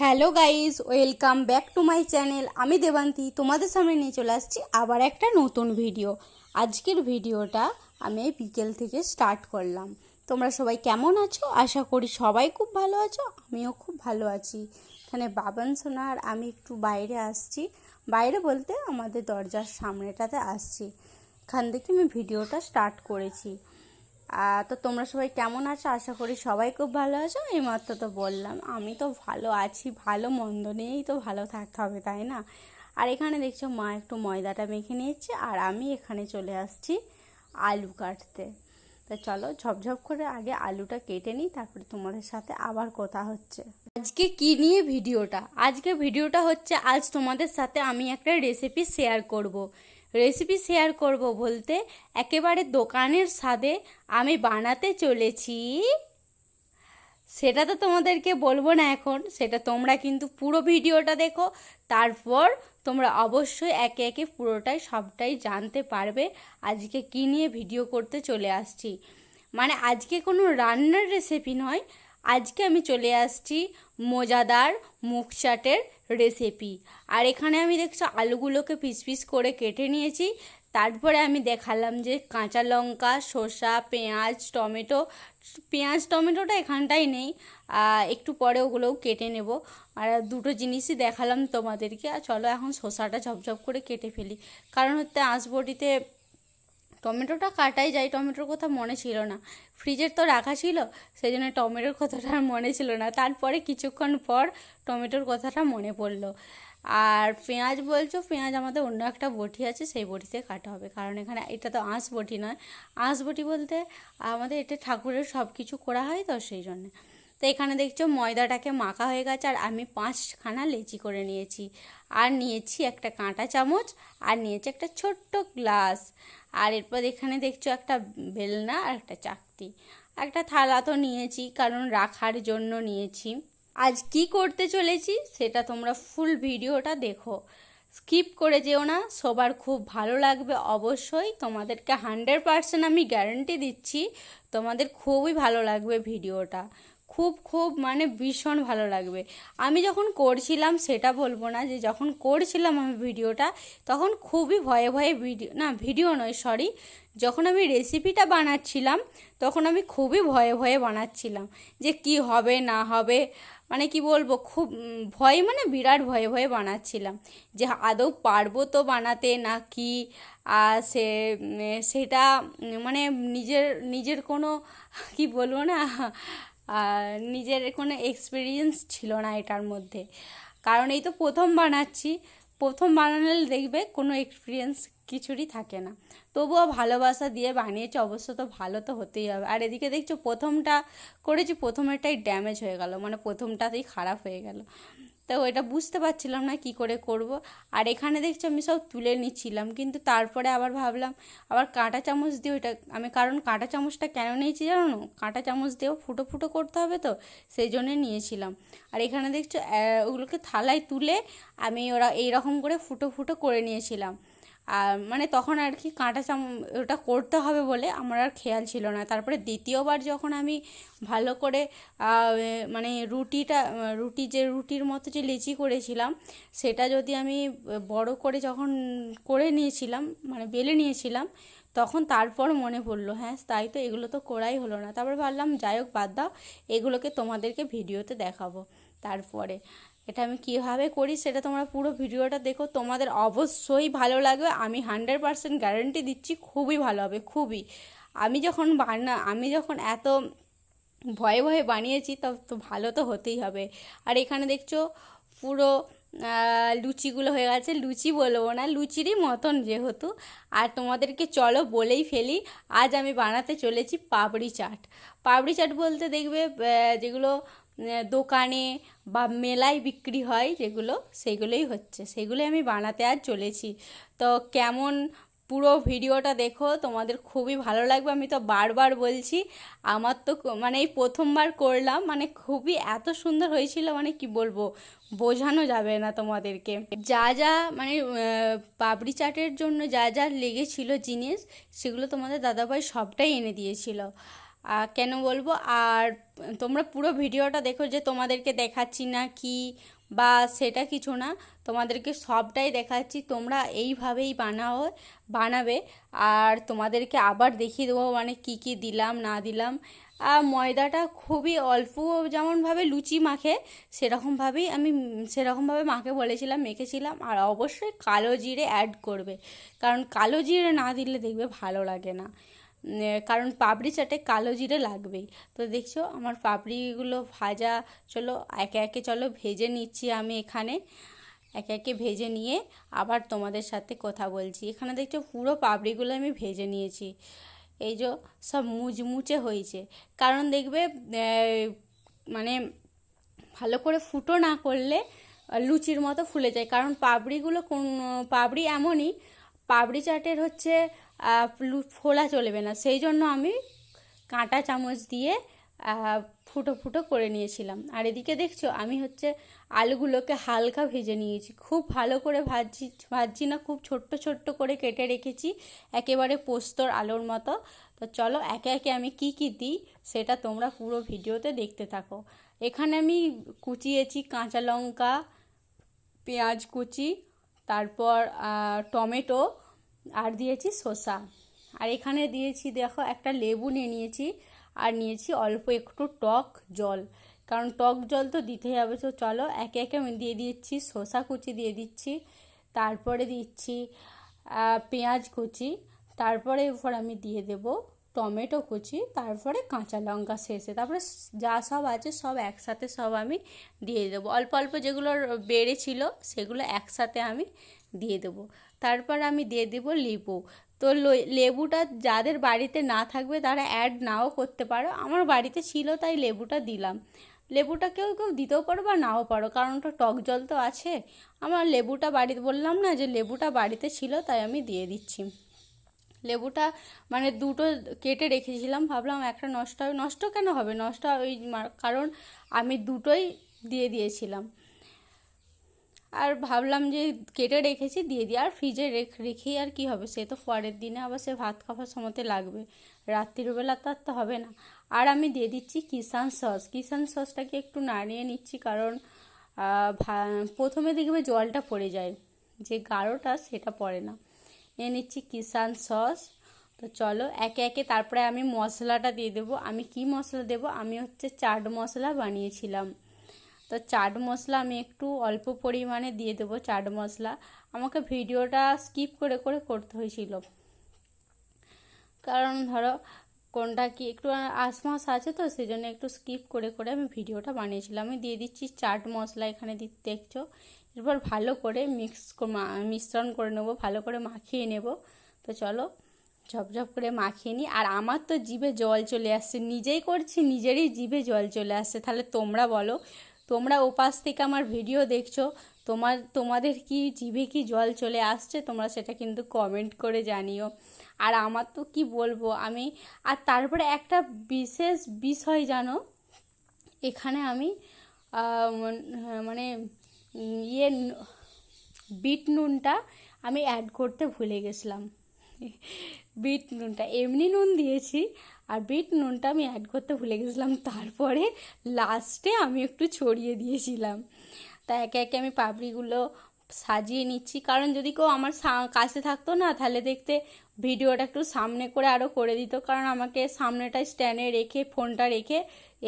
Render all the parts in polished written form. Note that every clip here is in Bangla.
Hello guys, welcome back to my channel. আমি দেবান্তি তোমাদের সামনে নিয়ে চলে আসছি আবার একটা নতুন ভিডিও। আজকের ভিডিওটা আমি এই বিকেল থেকে স্টার্ট করলাম। তোমরা সবাই কেমন আছো? আশা করি সবাই খুব ভালো আছো, আমিও খুব ভালো আছি। এখানে বাবান সোনা আর আমি একটু বাইরে আসছি, বাইরে বলতে আমাদের দরজার সামনেটাতে আসছি। এখান থেকে আমি ভিডিওটা স্টার্ট করেছি। তো তোমরা সবাই কেমন আছো? আশা করি সবাই খুব ভালো আছো। এইমাত্র তো বললাম আমি তো ভালো আছি, ভালো মন্দ নিয়েই তো ভালো থাকতে হবে, তাই না? আর এখানে দেখছো মা একটু ময়দাটা মেখে নিয়েছে আর আমি এখানে চলে আসছি আলু কাটতে। তো চলো ঝপঝপ করে আগে আলুটা কেটে নিই, তারপরে তোমাদের সাথে আবার কথা হচ্ছে। আজকে কি নিয়ে ভিডিওটা? আজকে ভিডিওটা হচ্ছে, আজ তোমাদের সাথে আমি একটা রেসিপি শেয়ার করব। রেসিপি শেয়ার করব বলতে একেবারে দোকানের স্বাদে আমি বানাতে চলেছি। সেটা তো তোমাদেরকে বলবো না এখন, সেটা তোমরা কিন্তু পুরো ভিডিওটা দেখো, তারপর তোমরা অবশ্যই একে একে পুরোটাই সবটাই জানতে পারবে আজকে কী নিয়ে ভিডিও করতে চলে আসছি। মানে আজকে কোনো রান্নার রেসিপি নয়, আজকে আমি চলে আসছি মজাদার মুখ চাটের রেসিপি। আর এখানে আমি দেখছো আলুগুলোকে পিস পিস করে কেটে নিয়েছি। তারপরে আমি দেখালাম যে কাঁচা লঙ্কা, শসা, পেঁয়াজ, টমেটো। পেঁয়াজ টমেটোটা এখানটাই নেই, একটু পরে ওগুলোও কেটে নেব। আর দুটো জিনিসই দেখালাম তোমাদেরকে। আর চলো এখন শসাটা ঝপঝপ করে কেটে ফেলি, কারণ হচ্ছে আঁশবটিতে টমেটোটা কাটাই যায়, টমেটোর কথা মনে ছিল না, ফ্রিজের তো রাখা ছিল, সেই জন্য টমেটোর কথাটা আর মনে ছিল না। তারপরে কিছুক্ষণ পর টমেটোর কথাটা মনে পড়লো। আর পেঁয়াজ বলছো, পেঁয়াজ আমাদের অন্য একটা বটি আছে, সেই বটিতে কাটা হবে, কারণ এখানে এটা তো আঁশ বটি নয়। আঁশ বটি বলতে আমাদের এটা ঠাকুরের সব কিছু করা হয় তো, সেই জন্যে। তো এখানে দেখছো ময়দাটাকে মাখা হয়ে গেছে, আর আমি 5খানা লেচি করে নিয়েছি। আর নিয়েছি একটা কাঁটা চামচ, আর নিয়েছি একটা ছোট্ট গ্লাস। আর এরপর এখানে দেখছো একটা বেলনা আর একটা চাকতি, একটা থালা তো নিয়েছি, কারণ রাখার জন্য নিয়েছি। আজ কি করতে চলেছি সেটা তোমরা ফুল ভিডিওটা দেখো, স্কিপ করে যেও না, সবার খুব ভালো লাগবে অবশ্যই। তোমাদেরকে 100% আমি গ্যারান্টি দিচ্ছি তোমাদের খুবই ভালো লাগবে ভিডিওটা, খুব খুব মানে ভীষণ ভালো লাগবে। আমি যখন করছিলাম সেটা বলবো না, যে যখন করছিলাম আমি ভিডিওটা তখন খুবই ভয়ে ভয়ে ভিডিও নয় সরি, যখন আমি রেসিপিটা বানাচ্ছিলাম তখন আমি খুবই ভয়ে ভয়ে বানাচ্ছিলাম, যে কি হবে না হবে, মানে কি বলবো, খুব ভয়, মানে বিরাট ভয়ে ভয়ে বানাচ্ছিলাম যে আদৌ পারবো তো বানাতে না কি। সেটা মানে নিজের নিজের কোনো কি বলবো না, নিজের কোনো এক্সপিরিয়েন্স ছিল না এটার মধ্যে, কারণ এই তো প্রথম বানাচ্ছি। প্রথম বানালে দেখবে কোনো এক্সপিরিয়েন্স কিছুরই থাকে না, তবুও ভালোবাসা দিয়ে বানিয়েছি, অবশ্য তো ভালো তো হতেই হবে। আর এদিকে দেখছো প্রথমটা করেছি, প্রথমেরটাই ড্যামেজ হয়ে গেল, মানে প্রথমটাতেই খারাপ হয়ে গেল। তো ওইটা বুঝতে পারছিলাম না কি করে করব। আর এখানে দেখছি আমি সব তুলে নিচ্ছিলাম, কিন্তু তারপরে আবার ভাবলাম আবার কাঁটা চামচ দিয়ে ওইটা আমি, কারণ কাঁটা চামচটা কেন নিয়েছি জানো? কাঁটা চামচ দিয়েও ফুটো ফুটো করতে হবে তো, সেই জন্যে নিয়েছিলাম। আর এখানে দেখছো ওগুলোকে থালায় তুলে আমি ওরা এইরকম করে ফুটো ফুটো করে নিয়েছিলাম। আর মানে তখন আর কি ওটা করতে হবে বলে আমার আর খেয়াল ছিল না। তারপরে দ্বিতীয়বার যখন আমি ভালো করে মানে রুটির মতো যে লেচি করেছিলাম, সেটা যদি আমি বড় করে যখন করে নিয়েছিলাম, মানে বেলে নিয়েছিলাম, তখন তারপর মনে পড়লো হ্যাঁ তাই তো, এগুলো তো করাই হলো না। তারপর ভাবলাম যাই হোক বাদ দাও, এগুলোকে তোমাদেরকে ভিডিওতে দেখাবো। তারপরে এটা আমি কীভাবে করি সেটা তোমরা পুরো ভিডিওটা দেখো, তোমাদের অবশ্যই ভালো লাগবে, আমি 100% গ্যারান্টি দিচ্ছি খুবই ভালো হবে, খুবই। আমি যখন এত ভয়ে ভয়ে বানিয়েছি তব তো ভালো তো হতেই হবে। আর এখানে দেখছো পুরো লুচিগুলো হয়ে গেছে, লুচি বলবো না, লুচিরই মতন যেহেতু। আর তোমাদেরকে চলো বলেই ফেলি, আজ আমি বানাতে চলেছি পাপড়ি চাট। পাপড়ি চাট বলতে দেখবে যেগুলো দোকানে বা মেলায় বিক্রি হয় যেগুলো, সেগুলোই হচ্ছে, সেগুলোই আমি বানাতে আজ চলেছি। তো কেমন, পুরো ভিডিওটা দেখো, তোমাদের খুবই ভালো লাগবে, আমি তো বারবার বলছি। আমার তো মানে এই প্রথমবার করলাম, মানে খুবই এত সুন্দর হয়েছিল, মানে কি বলবো, বোঝানো যাবে না তোমাদেরকে। যা যা মানে পাপড়ি চাটের জন্য যা যা লেগেছিল জিনিস, সেগুলো তোমাদের দাদাভাই সবটাই এনে দিয়েছিল। কেন বলবো, আর তোমরা পুরো ভিডিওটা দেখো, যে তোমাদেরকে দেখাচ্ছি না কি বা সেটা কিছু না, তোমাদেরকে সবটাই দেখাচ্ছি। তোমরা এইভাবেই বানাবে। আর তোমাদেরকে আবার দেখিয়ে দেবো মানে কি কি দিলাম না দিলাম। আর ময়দাটা খুবই অল্প, যেমনভাবে লুচি মাখে সেরকমভাবেই আমি সেরকমভাবে মাকে বলেছিলাম, মেখেছিলাম। আর অবশ্যই কালো জিরে অ্যাড করবে, কারণ কালো জিরে না দিলে দেখবে ভালো লাগে না, কারণ পাপড়ি চাটে কালো জিরে লাগবেই। তো দেখছো আমার পাপড়িগুলো ভাজা, চলো একে একে চলো ভেজে নিচ্ছি আমি এখানে। একে একে ভেজে নিয়ে আবার তোমাদের সাথে কথা বলছি। এখানে দেখছো পুরো পাপড়িগুলো আমি ভেজে নিয়েছি, এই যে সব মুচমুচে হয়েছে। কারণ দেখবে মানে ভালো করে ফুটো না করলে লুচির মতো ফুলে যায়। কারণ পাপড়িগুলো কোন পাপড়ি এমনই, পাপড়ি চাটের হচ্ছে ফোলা চলবে না, সেই জন্য আমি কাঁটা চামচ দিয়ে ফুটো ফুটো করে নিয়েছিলাম। আর এদিকে দেখছো আমি হচ্ছে আলুগুলোকে হালকা ভেজে নিয়েছি, খুব ভালো করে ভাজছি না, খুব ছোট্ট ছোট্ট করে কেটে রেখেছি, একেবারে পোস্তর আলুর মতো। তো চলো একে একে আমি কি কি দিই সেটা তোমরা পুরো ভিডিওতে দেখতে থাকো। এখানে আমি কুচিয়েছি কাঁচা লঙ্কা, পেঁয়াজ কুচি, তারপর টমেটো, আর দিয়েছি শসা। আর এখানে দিয়েছি দেখো একটা লেবু নিয়েছি, আর নিয়েছি অল্প একটু টক জল, কারণ টক জল তো দিতেই হবে। তো চলো একে একে আমি দিয়ে দিচ্ছি শসা কুচি, দিয়ে দিচ্ছি, তারপরে দিচ্ছি পেঁয়াজ কুচি, তারপরে এরপর আমি দিয়ে দেব টমেটো কুচি, তারপরে কাঁচা লঙ্কা শেষে, তারপরে যা সব আছে সব একসাথে সব আমি দিয়ে দেবো। অল্প অল্প যেগুলো বেড়েছিল সেগুলো একসাথে আমি দিয়ে দেবো। তারপর আমি দিয়ে দেবো লেবু। তো লেবুটা যাদের বাড়িতে না থাকবে তারা অ্যাড নাও করতে পারো, আমার বাড়িতে ছিল তাই লেবুটা দিলাম। লেবুটা কেউ কেউ দিতেও পারো বা নাও পারো, কারণ ওটা টক জল তো আছে। আমার লেবুটা বাড়িতে, বললাম না যে লেবুটা বাড়িতে ছিল তাই আমি দিয়ে দিচ্ছি। লেবুটা মানে দুটো কেটে রেখেছিলাম, ভাবলাম একটা নষ্ট হবে, নষ্ট কেন হবে, নষ্ট ওই কারণ আমি দুটোই দিয়ে দিয়েছিলাম। আর ভাবলাম যে কেটে রেখেছি দিয়ে দিই, আর ফ্রিজে রেখেই আর কি হবে, সে তো পরের দিনে আবার সে ভাত খাওয়ার সময়তে লাগবে, রাত্রিবেলা তার তো হবে না। আর আমি দিয়ে দিচ্ছি কিষান সস, কিষান সসটাকে একটু নাড়িয়ে নিচ্ছি, কারণ প্রথমে দেখবে জলটা পড়ে যায়, যে গাঢ়টা সেটা পড়ে না। নিয়ে নিচ্ছি কিষান সস। তো চলো একে একে তারপরে আমি মশলাটা দিয়ে দেবো। আমি কি মশলা দেবো, আমি হচ্ছে চাট মশলা বানিয়েছিলাম, তো চাট মশলা আমি একটু অল্প পরিমাণে দিয়ে দেবো চাট মশলা। আমাকে ভিডিওটা স্কিপ করে করে করতে হয়েছিল, কারণ ধরো কোনটা কি একটু আশমাস আছে, তো সেই জন্য একটু স্কিপ করে করে আমি ভিডিওটা বানিয়েছিলাম। আমি দিয়ে দিচ্ছি চাট মশলা এখানে দেখছো। এরপর ভালো করে মিশ্রণ করে নেবো, ভালো করে মাখিয়ে নেব। তো চলো ঝপঝপ করে মাখিয়ে নিই। আর আমার তো জিভে জল চলে আসছে, নিজেই করছি নিজেরই জিভে জল চলে আসছে। তাহলে তোমরা বলো, তোমরা ওপাশ থেকে আমার ভিডিও দেখছো, তোমাদের কি জিভে কি জল চলে আসছে, তোমরা সেটা কিন্তু কমেন্ট করে জানিও। আর আমার তো কি বলবো আমি। আর তারপরে একটা বিশেষ বিষয় জানো, এখানে আমি মানে ইয়ে বিট নুনটা আমি অ্যাড করতে ভুলে গেছিলাম। বিট নুনটা এমনি নুন দিয়েছি, আর বিট নুনটা আমি অ্যাড করতে ভুলে গেছিলাম, তারপরে লাস্টে আমি একটু ছড়িয়ে দিয়েছিলাম। তা একে একে আমি পাপড়িগুলো সাজিয়ে নিচ্ছি, কারণ যদি কেউ আমার কাছে থাকতো না, তাহলে দেখতে ভিডিওটা একটু সামনে করে আরও করে দিত, কারণ আমাকে সামনেটা স্ট্যান্ডে রেখে ফোনটা রেখে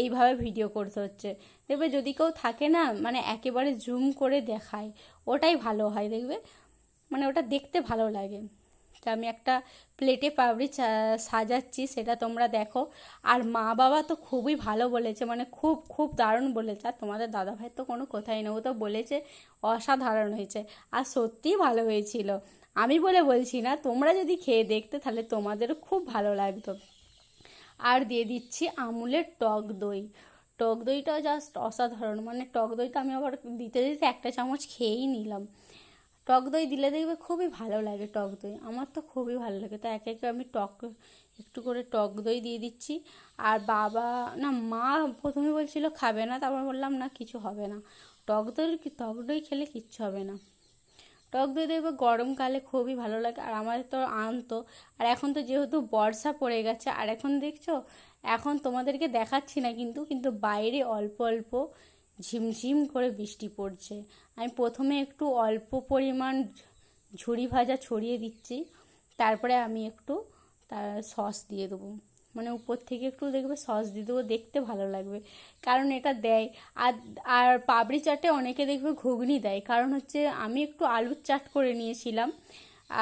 এইভাবে ভিডিও করতে হচ্ছে। দেখবে যদি কেউ থাকে না, মানে একেবারে জুম করে দেখায়, ওটাই ভালো হয় দেখবে, মানে ওটা দেখতে ভালো লাগে। তো আমি একটা প্লেটে পাপড়ি সাজাচ্ছি, সেটা তোমরা দেখো। আর মা বাবা তো খুবই ভালো বলেছে, মানে খুব খুব দারুণ বলেছে। আর তোমাদের দাদাভাই তো কোনো কথাই নেই, ও তো বলেছে অসাধারণ হয়েছে, আর সত্যিই ভালো হয়েছিল। আমি বলছি না, তোমরা যদি খেয়ে দেখতে তাহলে তোমাদেরও খুব ভালো লাগতো। আর দিয়ে দিচ্ছি আমুলের টক দই। টক দইটাও জাস্ট অসাধারণ, মানে টক দইটা আমি আবার দিতে দিতে একটা চামচ খেয়েই নিলাম। টক দই দিলে দেখবে খুবই ভালো লাগে, টক দই আমার তো খুবই ভালো লাগে। তো একে একে আমি একটু করে টক দই দিয়ে দিচ্ছি। আর বাবা না মা প্রথমে বলছিল খাবে না, তারপর বললাম না কিছু হবে না, টক দই খেলে কিচ্ছু হবে না। টক দই দেখবে গরমকালে খুবই ভালো লাগে, আর আমাদের তো আনতো। আর এখন তো যেহেতু বর্ষা পড়ে গেছে, আর এখন দেখছো এখন তোমাদেরকে দেখাচ্ছি না, কিন্তু কিন্তু বাইরে অল্প অল্প ঝিমঝিম করে বৃষ্টি পড়ছে। আমি প্রথমে একটু অল্প পরিমাণ ঝুরি ভাজা ছড়িয়ে দিচ্ছি, তারপরে আমি একটু তার সস দিয়ে দেবো, মানে উপর থেকে একটু দেখবে সস দিয়ে দেবো, দেখতে ভালো লাগবে কারণ এটা দেয়। আর আর পাপড়ি চাটে অনেকে দেখবে ঘুগনি দেয়, কারণ হচ্ছে আমি একটু আলুর চাট করে নিয়েছিলাম,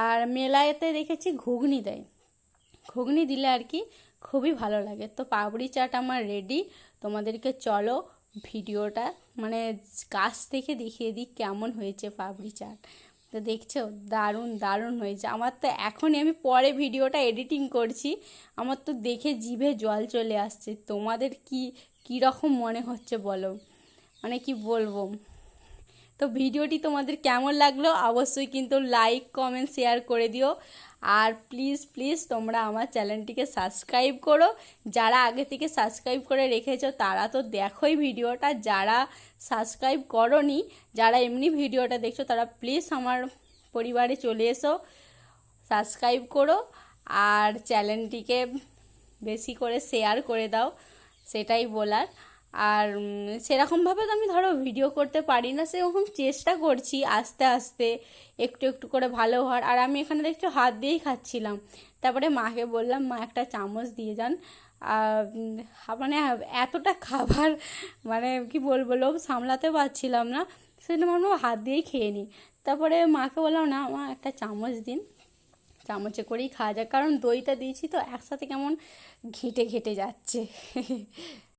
আর মেলাতে দেখেছি ঘুগনি দেয়, ঘুগনি দিলে আর কি খুবই ভালো লাগে। তো পাপড়ি চাট আমার রেডি। তোমাদেরকে চলো ভিডিওটা মানে কাছ থেকে দেখিয়ে দিই কেমন হয়েছে পাপড়ি চাট। তো দেখছো দারুণ দারুণ হয়েছে। আমার তো এখনই, আমি পরে ভিডিওটা এডিটিং করছি, আমার তো দেখে জিভে জল চলে আসছে। তোমাদের কী রকম মনে হচ্ছে বলো, মানে কি বলবো। তো ভিডিওটি তোমাদের কেমন লাগলো অবশ্যই কিন্তু লাইক কমেন্ট শেয়ার করে দিও। আর প্লিজ প্লিজ তোমরা আমার চ্যানেলটিকে সাবস্ক্রাইব করো, যারা আগে থেকে সাবস্ক্রাইব করে রেখেছো তারা তো দেখোই ভিডিওটা, যারা সাবস্ক্রাইব করোনি, যারা এমনি ভিডিওটা দেখছো তারা প্লিজ আমার পরিবারে চলে এসো, সাবস্ক্রাইব করো আর চ্যানেলটিকে বেশি করে শেয়ার করে দাও, সেটাই বলার। আর সেরকমভাবে তো আমি ধরো ভিডিও করতে পারি না, সেরকম চেষ্টা করছি আস্তে আস্তে একটু একটু করে ভালো হওয়ার। আর আমি এখানে দেখছো হাত দিয়েই খাচ্ছিলাম, তারপরে মাকে বললাম মা একটা চামচ দিয়ে যান। মানে এতটা খাবার মানে কি বলবো লোভ সামলাতে পারছিলাম না, সেজন্য ভাবলাম হাত দিয়েই খেয়ে নিই। তারপরে মাকে বললাম না মা একটা চামচ দিন, চামচে করেই খাওয়া যাক, কারণ দইটা দিয়েছি তো একসাথে কেমন ঘেঁটে ঘেঁটে যাচ্ছে।